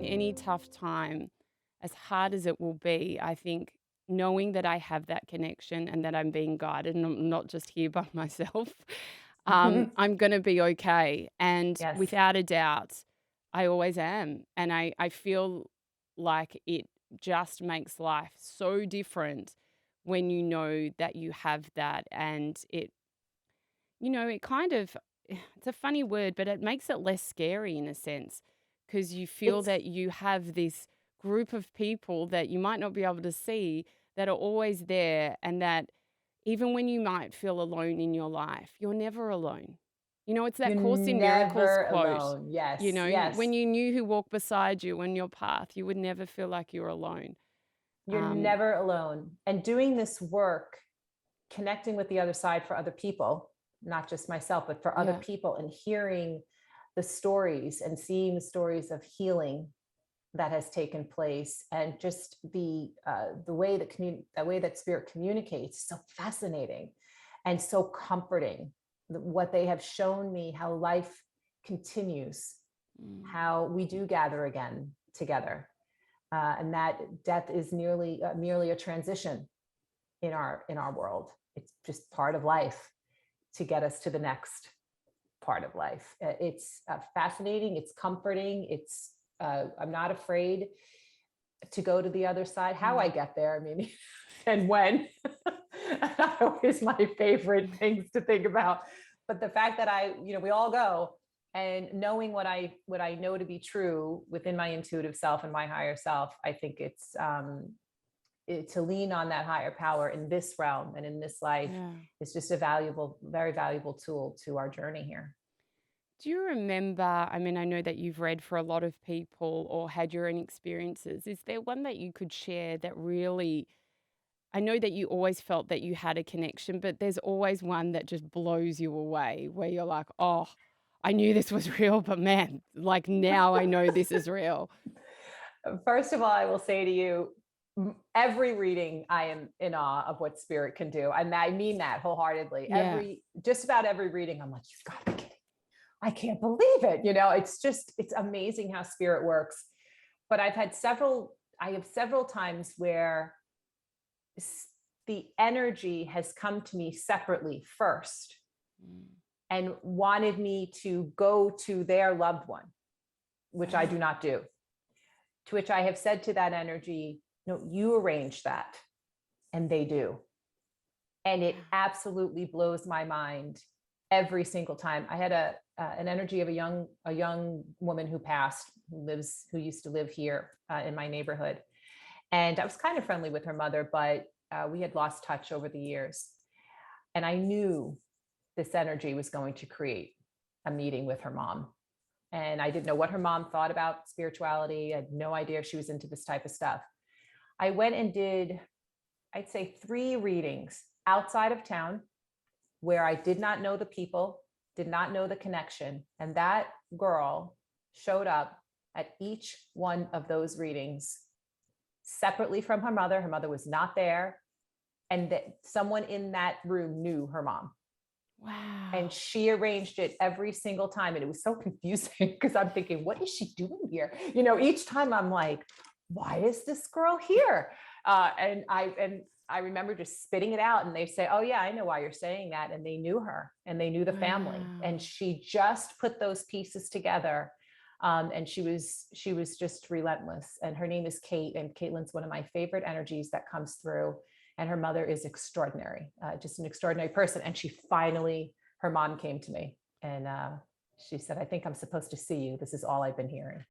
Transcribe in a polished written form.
any tough time, as hard as it will be, I think knowing that I have that connection and that I'm being guided and I'm not just here by myself, I'm going to be okay. And Yes. without a doubt, I always am. And I feel like it just makes life so different when you know that you have that. And it kind of, it's a funny word, but it makes it less scary in a sense because you feel It's that you have this group of people that you might not be able to see that are always there, and that even when you might feel alone in your life, you're never alone. It's that You're Course in Miracles never quote, alone. Yes, when yes. you knew who walked beside you on your path, you would never feel like you're alone. You're Um, never alone. And doing this work, connecting with the other side for other people, not just myself, but for other yeah. people, and hearing the stories and seeing the stories of healing that has taken place, and just the way that spirit communicates is so fascinating and so comforting. What they have shown me, how life continues, Mm. how we do gather again together, and that death is merely a transition in our world. It's just part of life to get us to the next part of life. It's fascinating. It's comforting. I'm not afraid to go to the other side. How I Mm. get there, I mean, and when, is my favorite things to think about. But the fact that we all go, and knowing what I know to be true within my intuitive self and my higher self, I think to lean on that higher power in this realm and in this life Yeah. is just very valuable tool to our journey here. Do you remember? I mean, I know that you've read for a lot of people or had your own experiences. Is there one that you could share that really, I know that you always felt that you had a connection, but there's always one that just blows you away where you're like, oh, I knew this was real, but man, like now I know this is real. First of all, I will say to you, every reading, I am in awe of what spirit can do. And I mean that wholeheartedly. Yeah. Just about every reading, I'm like, you've got to be kidding. I can't believe it. It's amazing how spirit works. But I have several times where the energy has come to me separately first Mm. and wanted me to go to their loved one, which I do Wow. not do. To which I have said to that energy, no, you arrange that. And they do. And it Wow. absolutely blows my mind every single time. I had an energy of a young woman who passed, who used to live here in my neighborhood, and I was kind of friendly with her mother, but we had lost touch over the years. And I knew this energy was going to create a meeting with her mom. And I didn't know what her mom thought about spirituality. I had no idea if she was into this type of stuff. I went and did, I'd say, 3 readings outside of town where I did not know the people, did not know the connection. And that girl showed up at each one of those readings separately from her mother. Her mother was not there. And that someone in that room knew her mom. And Wow. she arranged it every single time. And it was so confusing because I'm thinking, what is she doing here? Each time I'm like, why is this girl here? And I remember just spitting it out, and they say, oh yeah, I know why you're saying that. And they knew her and they knew the family. And Wow. she just put those pieces together. And she was just relentless. And her name is Kate, and Caitlin's one of my favorite energies that comes through. And her mother is extraordinary, just an extraordinary person. And her mom came to me, and she said, I think I'm supposed to see you. This is all I've been hearing.